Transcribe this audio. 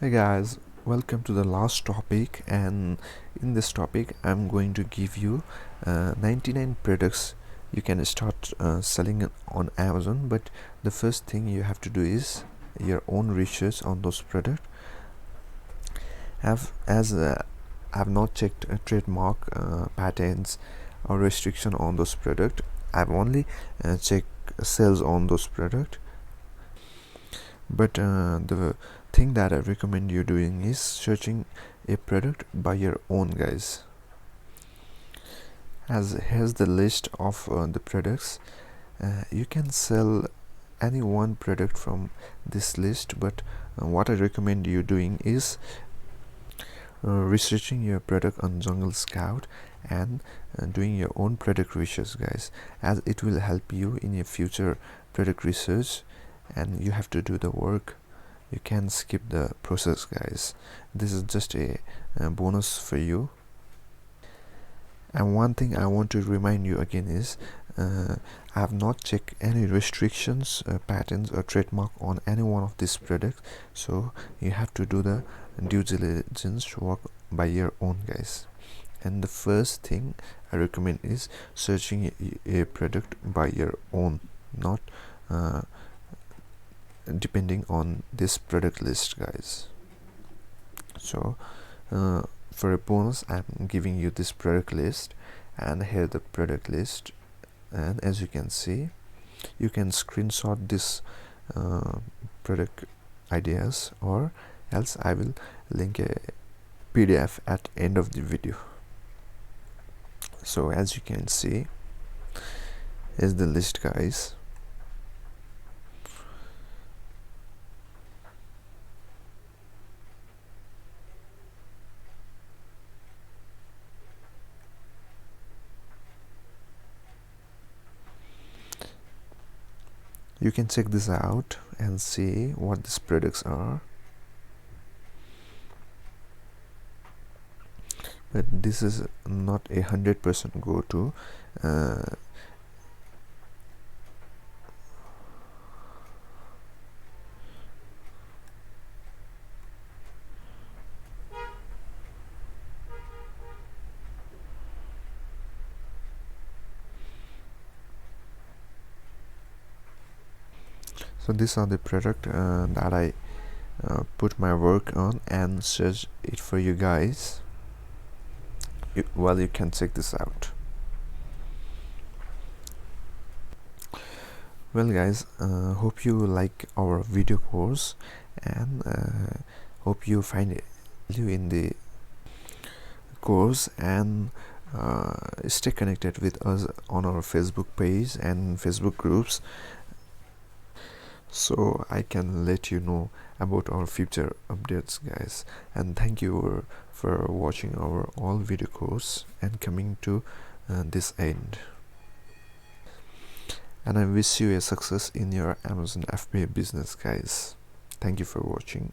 Hey guys, welcome to the last topic, and in this topic I'm going to give you 99 products you can start selling on Amazon. But the first thing you have to do is your own research on those products. I've not checked trademark patents or restriction on those products. I've only checked sales on those products. But the thing that I recommend you doing is searching a product by your own, guys. As here's the list of the products. You can sell any one product from this list, but what I recommend you doing is researching your product on Jungle Scout and doing your own product research, guys, as it will help you in your future product research. And you have to do the work. You can skip the process, guys. This is just a bonus for you. And one thing I want to remind you again is I have not checked any restrictions, patents or trademark on any one of these products, so you have to do the due diligence work by your own, guys. And the first thing I recommend is searching a product by your own, not depending on this product list, guys. So for a bonus, I'm giving you this product list, and here the product list. And as you can see, you can screenshot this product ideas, or else I will link a PDF at end of the video. So as you can see, is the list, guys. You can check this out and see what these products are. But this is not 100% go to. So these are the product that I put my work on and search it for you guys. Well, you can check this out. Well guys, hope you like our video course, and hope you find value in the course, and stay connected with us on our Facebook page and Facebook groups, so I can let you know about our future updates, guys. And thank you for watching our all video course and coming to this end. And I wish you a success in your Amazon FBA business, guys. Thank you for watching.